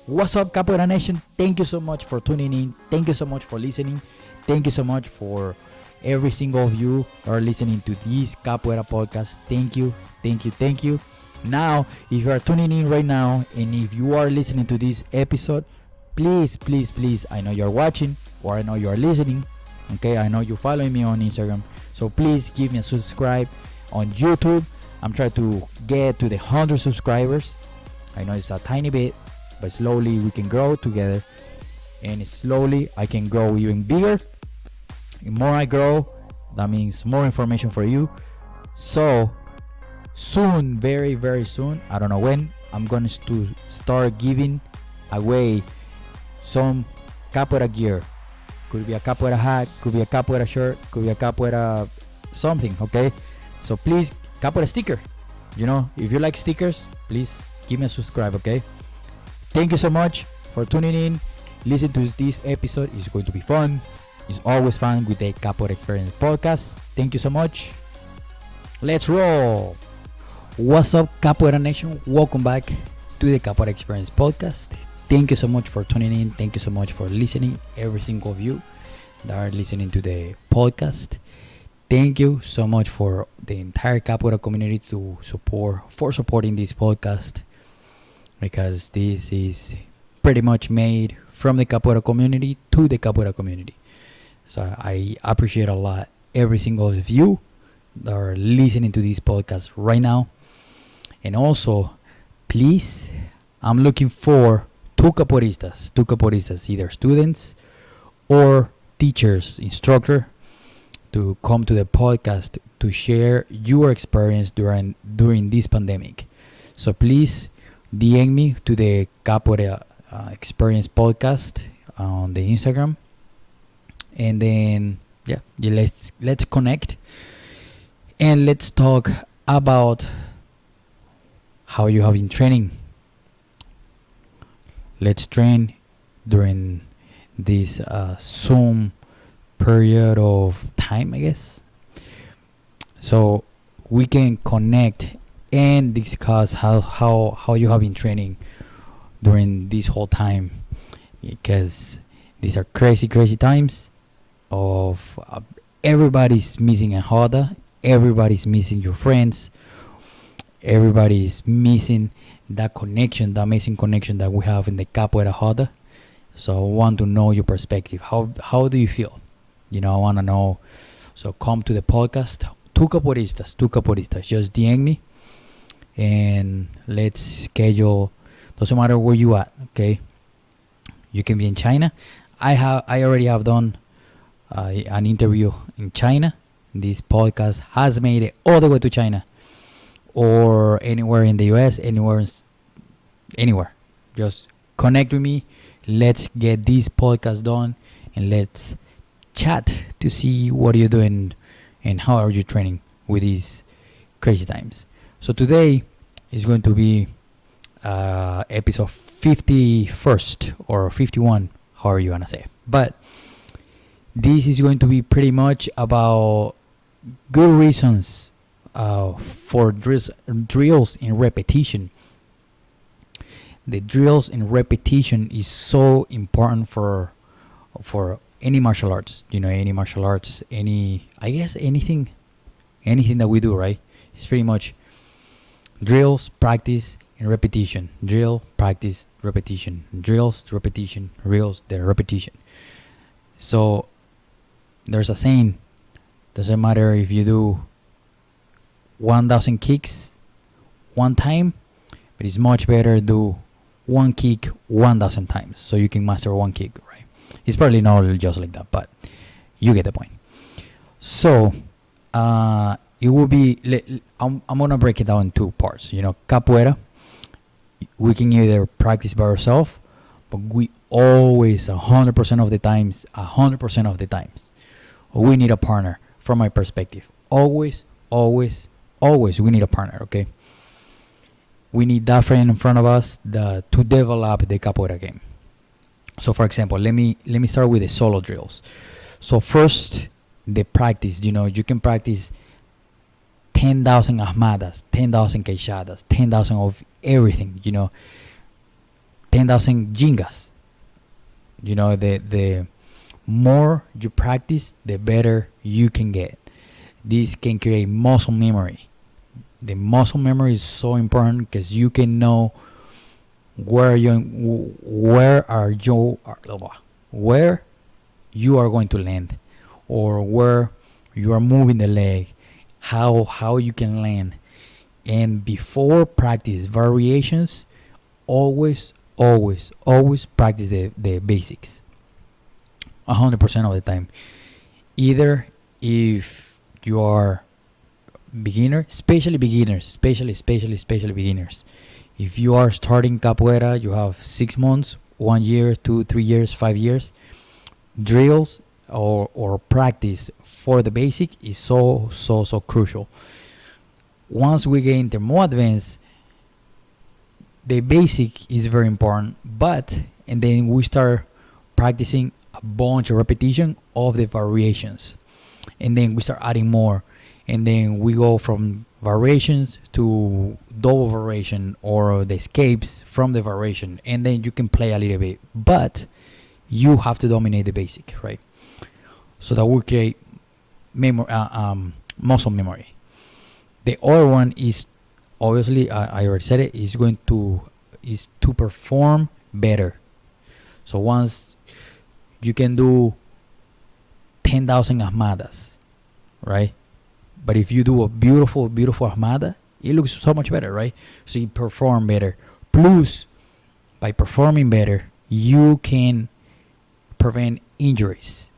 What's up, Capoeira Nation? Thank you so much for tuning in. Thank you so much for listening. Thank you so much for every single of you who are listening to this Capoeira podcast. Thank you, thank you, thank you. Now, if you are tuning in right now and if you are listening to this episode, please, please, please, I know you're watching or I know you're listening. Okay, I know you're following me on Instagram. So please give me a subscribe on YouTube. I'm trying to get to the 100 subscribers. I know it's a tiny bit, but slowly we can grow together, and slowly I can grow even bigger. The more I grow, that means more information for you. So soon, very very soon, I don't know when, I'm going to start giving away some capoeira gear. Could be a capoeira hat, could be a capoeira shirt, could be a capoeira something. Okay, so please, capoeira sticker, if you like stickers, please give me a subscribe. Okay, thank you so much for tuning in. Listen to this episode. It's going to be fun. It's always fun with the Capoeira Experience podcast. Thank you so much. Let's roll. What's up, Capoeira Nation? Welcome back to the Capoeira Experience podcast. Thank you so much for tuning in. Thank you so much for listening, every single of you that are listening to the podcast. Thank you so much for the entire Capoeira community for supporting this podcast, because this is pretty much made from the Capoeira community to the Capoeira community. So I appreciate a lot every single of you that are listening to this podcast right now. And also, please, I'm looking for two capoeiristas, either students or teachers, instructor, to come to the podcast to share your experience during this pandemic. So please DM me to the Capoeira Experience podcast on the Instagram, and then let's connect and let's talk about how you have been training. Let's train during this Zoom period of time, I guess, so we can connect and discuss how you have been training during this whole time, because these are crazy times of everybody's missing a Hoda, everybody's missing your friends, everybody's missing that connection, that amazing connection that we have in the Capoeira Hoda. So I want to know your perspective. How do you feel? I want to know. So come to the podcast. Two capoeiristas. Just DM me and let's schedule. Doesn't matter where you at. Okay, you can be in China. I already have done an interview in China. This podcast has made it all the way to China, or anywhere in the US, anywhere. Just connect with me. Let's get this podcast done and let's chat to see what you're doing and how are you training with these crazy times. So today is going to be episode 51st or 51, however you want to say. But this is going to be pretty much about good reasons for drills in repetition. The drills in repetition is so important for any martial arts. Any martial arts, I guess anything that we do, right? It's pretty much drills, practice, and repetition. Drill, practice, repetition. Drills, repetition, drills, then repetition. So there's a saying, doesn't matter if you do 1,000 kicks one time, but it's much better to do one kick 1,000 times so you can master one kick, right? It's probably not just like that, but you get the point. So it will be, I'm gonna break it down in two parts. Capoeira, we can either practice by ourselves, but we always 100% of the times we need a partner. From my perspective, always we need a partner. Okay, we need that friend in front of us to develop the capoeira game. So for example, let me start with the solo drills. So first, the practice. You can practice 10,000 armadas, 10,000 queixadas, 10,000 of everything. 10,000 jingas. The more you practice, the better you can get. This can create muscle memory. The muscle memory is so important because you can know where where you are going to land, or where you are moving the leg, how you can land. And before practice variations, always practice the basics 100% of the time. Either if you are beginner, especially beginners, especially beginners. If you are starting capoeira, you have 6 months, 1 year, 2, 3 years, 5 years. Drills or practice for the basic is so crucial. Once we get into more advanced, the basic is very important, and then we start practicing a bunch of repetition of the variations, and then we start adding more, and then we go from variations to double variation or the escapes from the variation, and then you can play a little bit, but you have to dominate the basic, right? So that will create muscle memory. The other one is, obviously, I already said it, is to perform better. So once you can do 10,000 armadas, right? But if you do a beautiful armada, it looks so much better, right? So you perform better. Plus, by performing better, you can prevent injuries.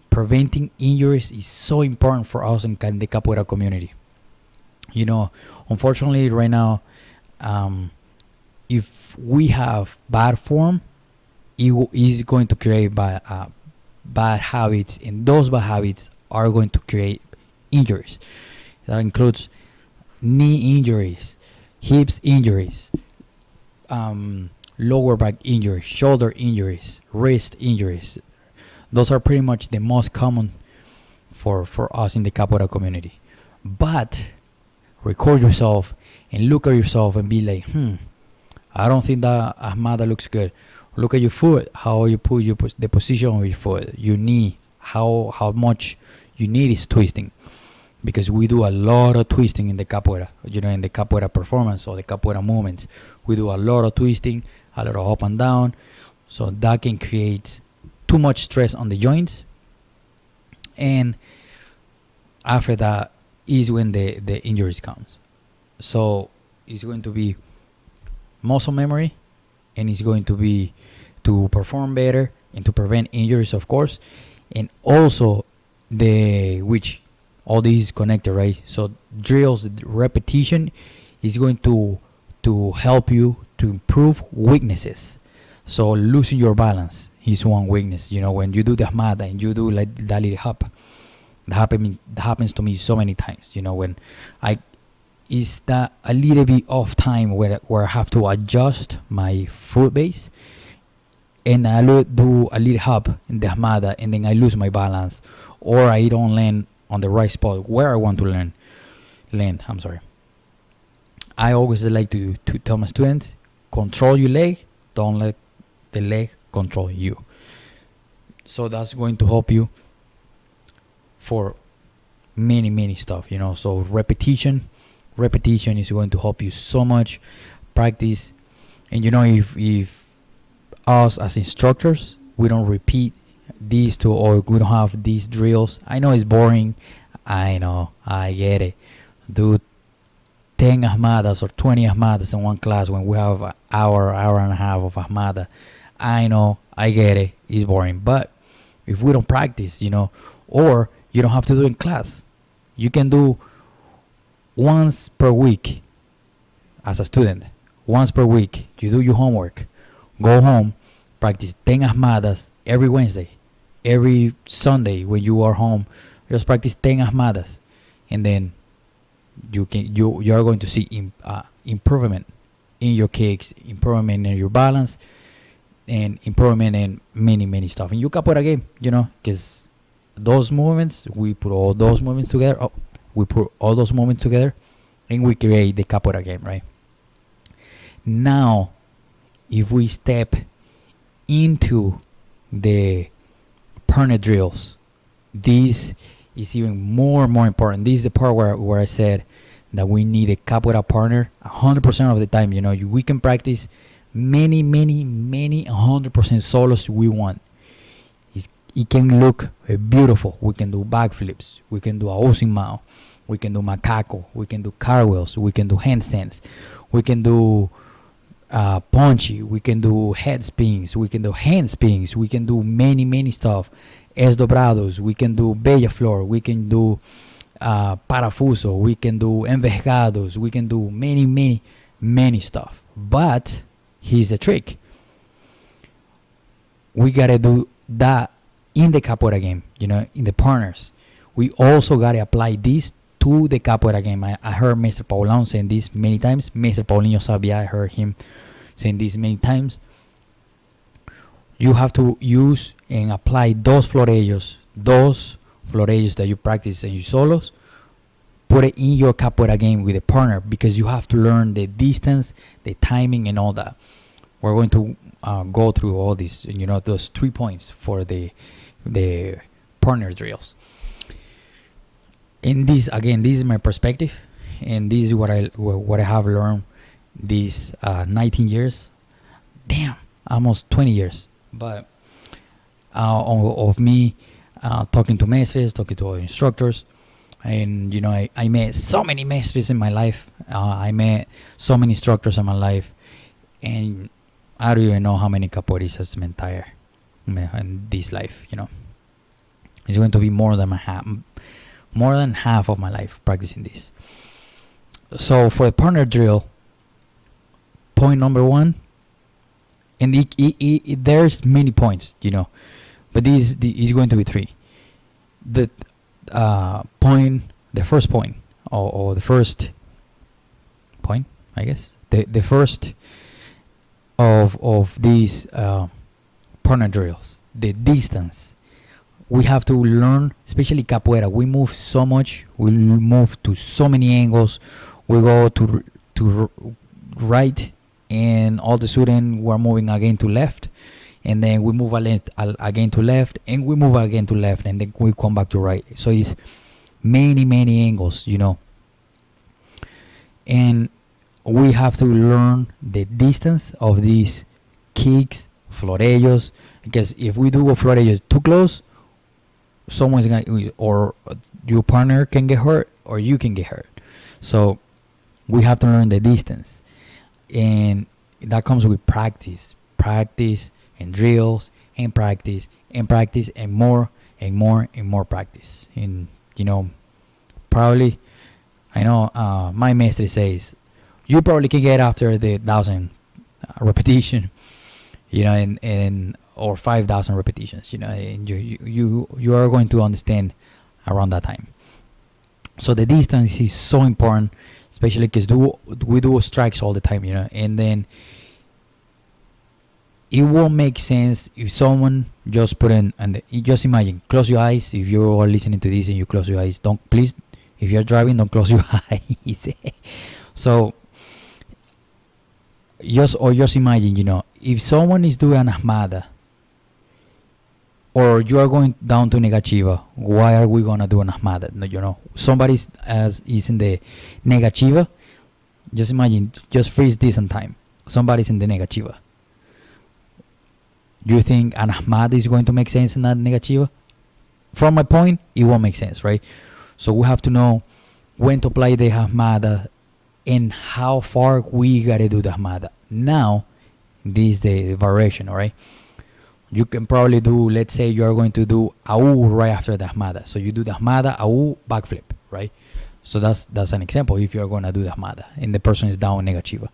Preventing injuries is so important for us in the capoeira community. Unfortunately, right now, if we have bad form, it is going to create bad habits, and those bad habits are going to create injuries. That includes knee injuries, hips injuries, lower back injuries, shoulder injuries, wrist injuries. Those are pretty much the most common for us in the capoeira community. But record yourself and look at yourself and be like, I don't think that armada looks good. Look at your foot, how you put the position of your foot, your knee, how much your knee is twisting. Because we do a lot of twisting in the capoeira, in the capoeira performance or the capoeira movements. We do a lot of twisting, a lot of up and down. So that can create too much stress on the joints. And after that is when the injuries comes. So it's going to be muscle memory, and it's going to be to perform better and to prevent injuries, of course. And also which all these is connected, right? So drills, repetition is going to help you to improve weaknesses. So losing your balance is one weakness. When you do the armada and you do like that little hop, that happens to me so many times. When is that a little bit off time where I have to adjust my foot base, and I do a little hop in the armada, and then I lose my balance, or I don't land on the right spot where I want to land. I'm sorry. I always like to tell my students, control your leg, don't let the leg control you. So that's going to help you for many stuff. So repetition is going to help you so much. Practice. And if us as instructors, we don't repeat these two, or we don't have these drills, I know it's boring. I know, I get it. Do 10 armadas or 20 armadas in one class when we have an hour and a half of armada. I know, I get it, it's boring. But if we don't practice, or you don't have to do it in class, you can do once per week as a student. Once per week, you do your homework, go home, practice 10 armadas every Wednesday. Every Sunday when you are home, just practice 10 armadas, and then you are going to see improvement in your kicks, improvement in your balance, and improvement in many stuff in your capoeira game. Because those movements, we put all those movements together. And we create the capoeira game, right? Now, if we step into the partner drills, this is even more important. This is the part where I said that we need a capoeira partner 100% of the time. We can practice many 100% solos we want. It can look beautiful. We can do backflips, we can do ausimao, we can do macaco, we can do cartwheels, we can do handstands, we can do punchy, we can do head spins, we can do hand spins, we can do many stuff. Esdobrados, we can do bella flor, we can do parafuso, we can do envergados, we can do many stuff. But here's the trick: we gotta do that in the capoeira game, in the partners. We also gotta apply this to the capoeira game. I heard Mr. Paulão saying this many times. Mr. Paulinho Sabia, I heard him saying this many times. You have to use and apply those florellos that you practice in your solos, put it in your capoeira game with a partner, because you have to learn the distance, the timing, and all that. We're going to go through all these, those 3 points for the partner drills. And this is my perspective, and this is what I have learned these 19 years, almost 20 years, but of me talking to mestres, talking to instructors. And I met so many mestres in my life. I met so many instructors in my life, and I don't even know how many capoeiristas in this life. It's going to be more than half of my life practicing this. So for the partner drill, point number 1, and there's many points, but this is going to be 3. The first point, or the first point, I guess, the first of these partner drills, the distance. We have to learn, especially capoeira. We move so much. We move to so many angles. We go to right, and all of a sudden we're moving again to left, and then we move again to left, and we move again to left, and then we come back to right. So it's many angles, and we have to learn the distance of these kicks, florellos, because if we do a florello too close, someone's gonna, or your partner can get hurt, or you can get hurt. So we have to learn the distance, and that comes with practice and drills, and practice and more practice. And probably, I know my master says you probably can get after the 1,000 repetition, and or 5,000 repetitions, and you are going to understand around that time. So the distance is so important, especially because we do strikes all the time, and then it won't make sense if someone just put in, and just imagine, close your eyes. If you are listening to this and you close your eyes, please, if you're driving, don't close your eyes. So just imagine, if someone is doing an ahmada, or you are going down to negativa, why are we gonna do an ahmada? No, somebody is in the negativa. Just imagine, just freeze this in time. Somebody's in the negativa. Do you think an ahmada is going to make sense in that negativa? From my point, it won't make sense, right? So we have to know when to apply the ahmada and how far we gotta do the ahmada. Now, this is the variation, all right? You can probably do, let's say you are going to do AU right after the ahmada. So you do the ahmada, AU, backflip, right? So that's an example if you're going to do the ahmada and the person is down negativa.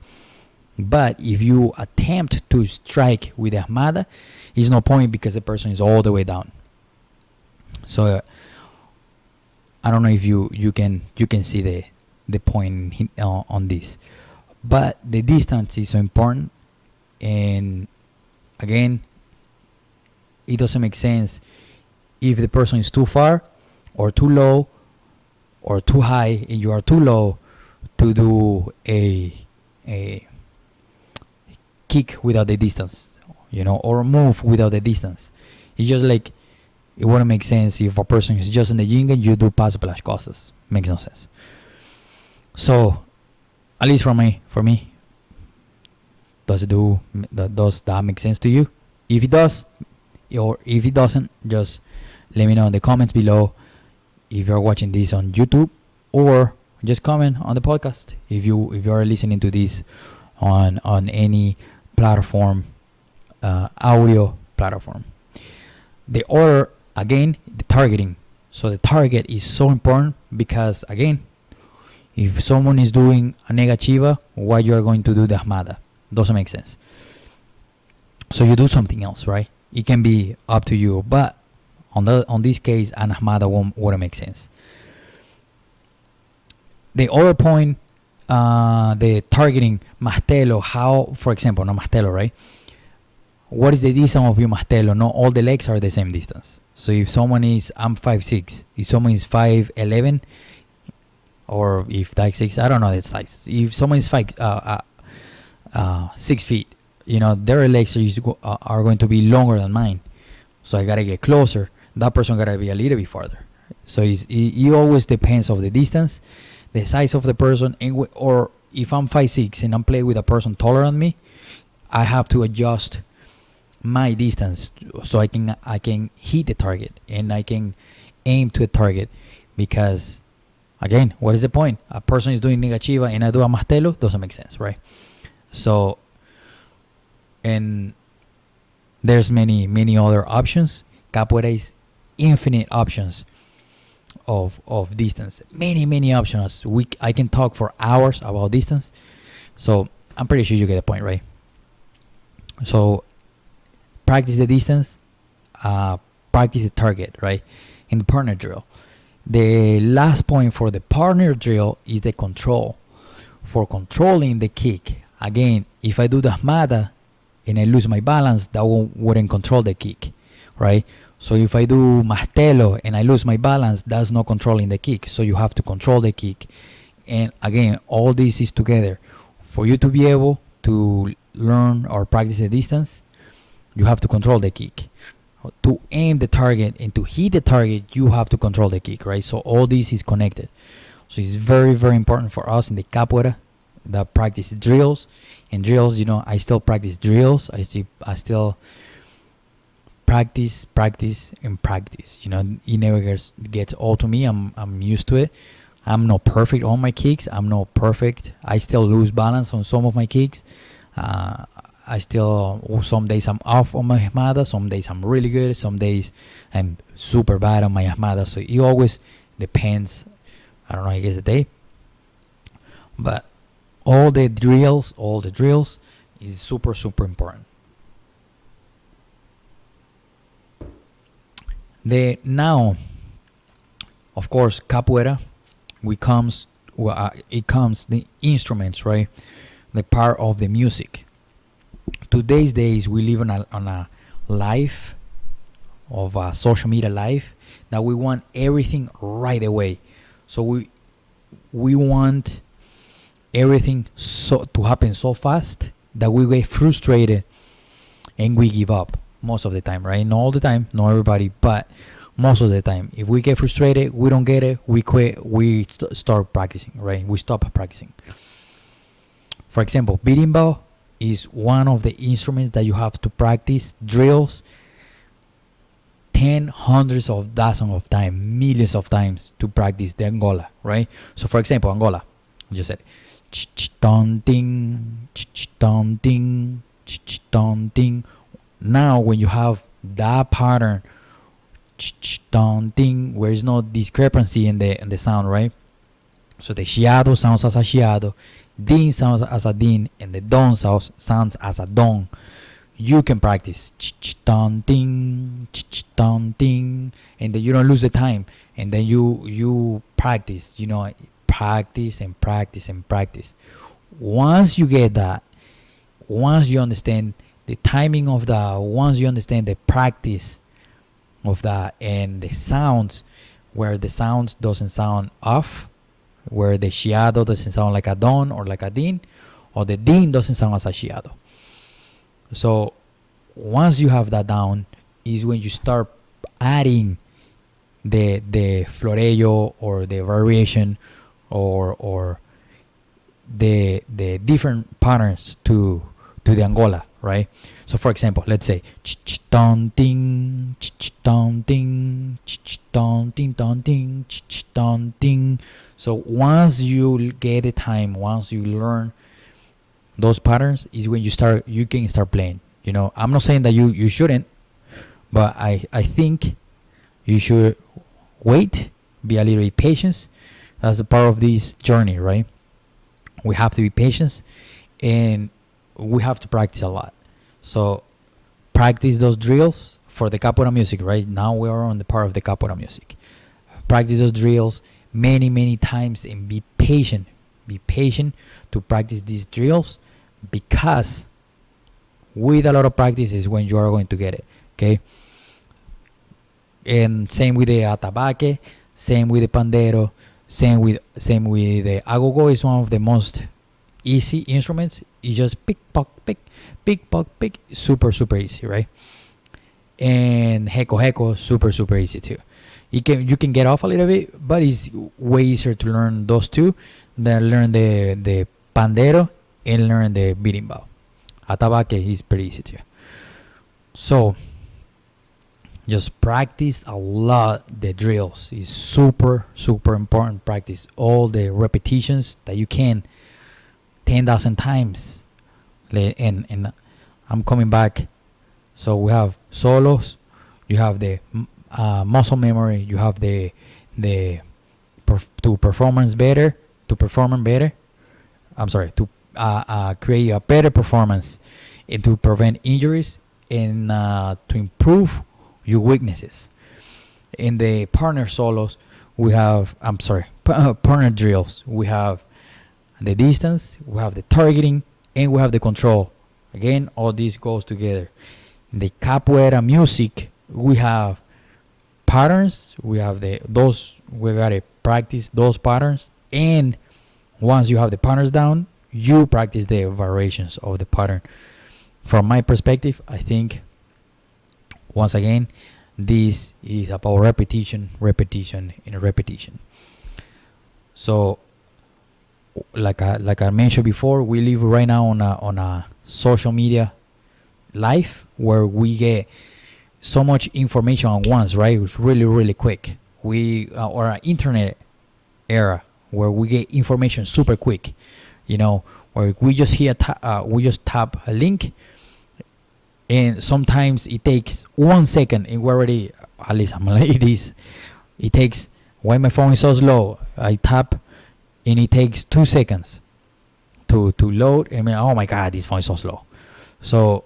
But if you attempt to strike with the ahmada, it's no point because the person is all the way down. So I don't know if you can see the point on this. But the distance is so important, and again, it doesn't make sense if the person is too far or too low or too high and you are too low to do a kick without the distance, or move without the distance. It's just like, it wouldn't make sense if a person is just in the gym and you do paso por las cosas. Makes no sense. So, at least for me, does that make sense to you? If it does, or if it doesn't, just let me know in the comments below. If you're watching this on YouTube, or just comment on the podcast if you are listening to this on any platform, audio platform. The other, again, the targeting. So the target is so important because, again, if someone is doing a negativa, why you are going to do the ahmada? Doesn't make sense. So you do something else, right? It can be up to you, but on this case, an ahmada wouldn't make sense. The other point, the targeting, martelo, how, for example, no martelo, right? What is the distance of your martelo? Not all the legs are the same distance. So if someone is, I'm 5'6", if someone is 5'11", or if that's 6, I don't know that size. If someone is 6 feet, their legs are going to be longer than mine. So I gotta get closer. That person gotta be a little bit farther. So it always depends of the distance, the size of the person, or if I'm 5'6" and I'm playing with a person taller than me, I have to adjust my distance so I can hit the target and I can aim to a target. Because, again, what is the point? A person is doing negativa and I do a martelo, doesn't make sense, right? So, and there's many other options. Capoeira is infinite options of distance. Many options. I can talk for hours about distance. So I'm pretty sure you get the point, right? So practice the distance, practice the target, right? In the partner drill. The last point for the partner drill is the control. For controlling the kick, again, if I do the ahmada and I lose my balance, that wouldn't control the kick, right? So if I do martelo and I lose my balance, that's not controlling the kick. So you have to control the kick. And again, all this is together. For you to be able to learn or practice the distance, you have to control the kick. To aim the target and to hit the target, you have to control the kick, right? So all this is connected. So it's very, very important for us in the capoeira that practice drills. And drills, I still practice drills. I still practice and practice. It never gets old to me. I'm used to it. I'm not perfect on my kicks. I'm not perfect. I still lose balance on some of my kicks. Some days I'm off on my ahmada. Some days I'm really good. Some days I'm super bad on my ahmada. So it always depends. I don't know, I guess the day. But all the drills is super, super important. Now, of course, capoeira, it comes the instruments, right? The part of the music. Today's days, we live on a life of a social media life that we want everything right away. So we want everything to happen so fast that we get frustrated and we give up most of the time, right? Not all the time, not everybody, but most of the time. If we get frustrated, we don't get it, we quit, we start practicing, right? We stop practicing. For example, berimbau is one of the instruments that you have to practice drills hundreds of thousands of times, millions of times to practice the Angola, right? So for example, Angola, I just said don ding, don ding, don ding. Now when you have that pattern, don ding, where is no discrepancy in the sound, right? So the chiado sounds as a chiado, din sounds as a din, and the don sounds as a don. You can practice don ding, don ding, and then you don't lose the time, and then you practice, practice and practice and practice. Once you get that, once you understand the timing of that, once you understand the practice of that, and the sounds, where the sounds doesn't sound off, where the chiado doesn't sound like a don or like a din, or the din doesn't sound as a chiado. So once you have that down, is when you start adding the florello or the variation or the different patterns to the Angola, right? So for example, let's say don ding don ding don ding don ding don ding. So once you get the time, once you learn those patterns, is when you can start playing. I'm not saying that you shouldn't, but I think you should wait, be a little bit patient. That's a part of this journey, right? We have to be patient, and we have to practice a lot. So practice those drills for the capoeira music. Right now we are on the part of the capoeira music. Practice those drills many times, and be patient. Be patient to practice these drills, because with a lot of practice is when you are going to get it. Okay. And same with the atabaque, same with the pandero, same with the agogo. Is one of the most easy instruments. It's just pick pock pick, super easy, right? And heko super easy too. You can get off a little bit, but it's way easier to learn those two than learn the pandero and learn the birimbao. Atabaque is pretty easy too. So just practice a lot the drills. It's super important. Practice all the repetitions that you can, 10,000 times. And I'm coming back. So we have solos, you have the muscle memory, you have the to perform better. I'm sorry, to create a better performance, and to prevent injuries, and to improve your weaknesses. In the partner solos, we have partner drills. We have the distance, we have the targeting, and we have the control. Again, all this goes together. In the capoeira music, we have patterns. We have we gotta practice those patterns, and once you have the patterns down, you practice the variations of the pattern. From my perspective, I think, once again, this is about repetition. So like I mentioned before, we live right now on a social media life where we get so much information at once, right? It's really quick. Or an internet era where we get information super quick, where we just tap a link, and sometimes it takes 1 second, and we're already, at least I'm like this, it takes, why my phone is so slow, I tap and it takes 2 seconds to load. I mean, oh my god, this phone is so slow. So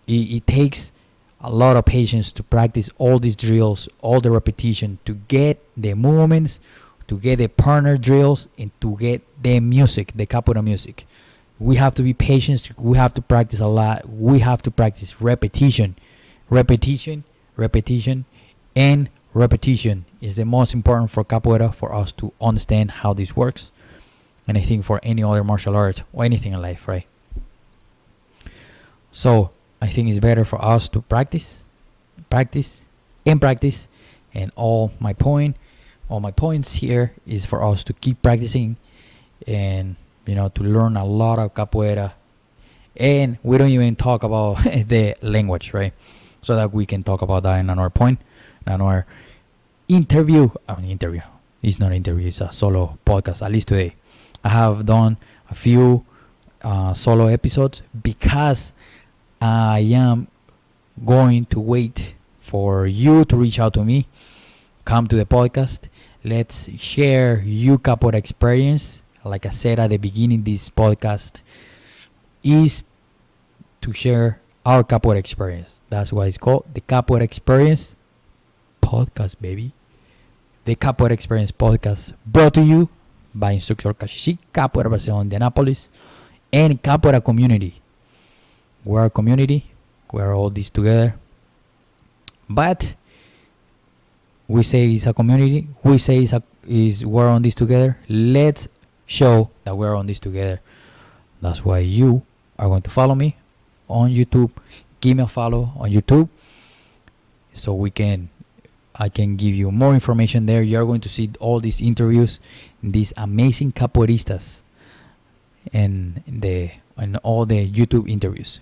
it takes a lot of patience to practice all these drills, all the repetition, to get the movements, to get the partner drills, and to get the music, the capoeira music. We have to be patient. We have to practice a lot. We have to practice repetition. Repetition is the most important for capoeira, for us to understand how this works. And I think for any other martial arts or anything in life, right? So I think it's better for us to practice. And all my points here is for us to keep practicing, and to learn a lot of capoeira. And we don't even talk about the language, right? So that we can talk about that in another point, another interview. It's not an interview, it's a solo podcast, at least today. I have done a few solo episodes because I am going to wait for you to reach out to me. Come to the podcast. Let's share your capoeira experience. Like I said at the beginning, this podcast is to share our capoeira experience. That's why it's called the Capoeira Experience Podcast, baby. The Capoeira Experience Podcast, brought to you by Instructor Kashishi, Capoeira Indianapolis, and Capoeira Community. We're a community. We're all this together. But we say it's a community. We say we're on this together. Let's show that we're on this together. That's why you are going to follow me on YouTube. Give me a follow on YouTube, so I can give you more information there. You're going to see all these interviews, these amazing capoeiristas, and all the YouTube interviews.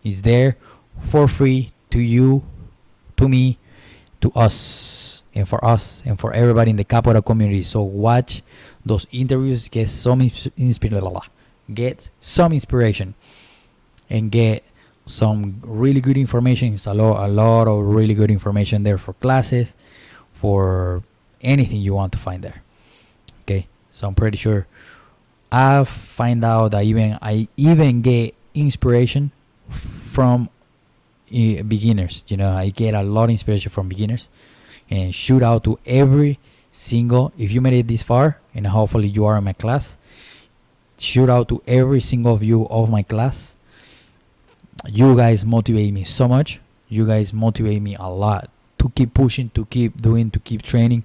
It's there for free to you, to me, to us, and for everybody in the capoeira community. So watch those interviews, get some inspiration, and get some really good information. It's a lot of really good information there for classes, for anything you want to find there. Okay, so I'm pretty sure I find out that I even get inspiration from beginners. I get a lot of inspiration from beginners, and shout out to every single, if you made it this far, and hopefully you are in my class, shout out to every single of you of my class. You guys motivate me so much. You guys motivate me a lot to keep pushing, to keep doing, to keep training.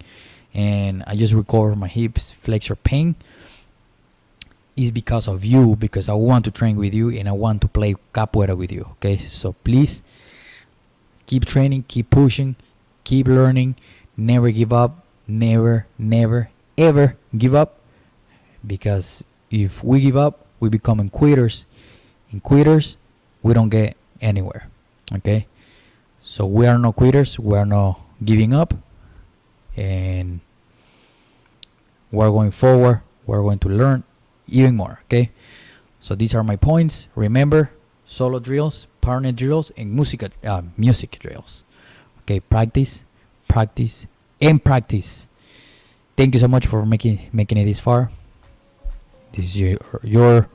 And I just recover my hips flexor pain is because of you, because I want to train with you and I want to play capoeira with you. Okay, so please keep training, keep pushing, keep learning, never give up, never ever give up, because if we give up, we become quitters, and quitters, we don't get anywhere. Okay, so we are no quitters, we are not giving up, and we're going forward. We're going to learn even more. Okay, so these are my points. Remember, solo drills, partner drills, and music drills. Okay, practice, and practice. Thank you so much for making it this far. This is your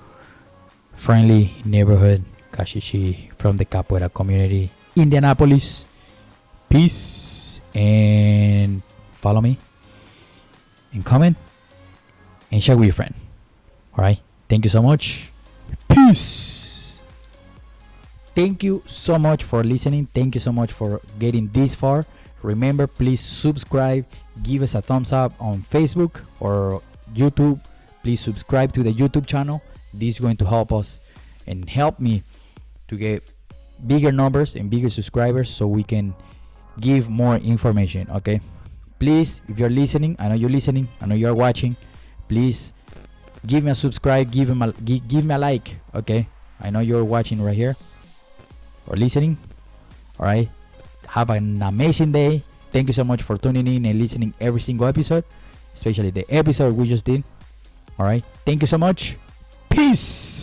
friendly neighborhood Kashishi from the Capoeira community, Indianapolis. Peace, and follow me, and comment, and share with your friend. Alright, thank you so much. Peace. Thank you so much for listening. Thank you so much for getting this far. Remember, please subscribe, give us a thumbs up on Facebook or YouTube. Please subscribe to the YouTube channel. This is going to help us and help me to get bigger numbers and bigger subscribers, so we can give more information. Okay, please, if you're listening, I know you're listening, I know you're watching, please give me a subscribe, give me a like. Okay, I know you're watching right here or listening. All right, have an amazing day. Thank you so much for tuning in and listening every single episode, especially the episode we just did. All right, thank you so much. Peace.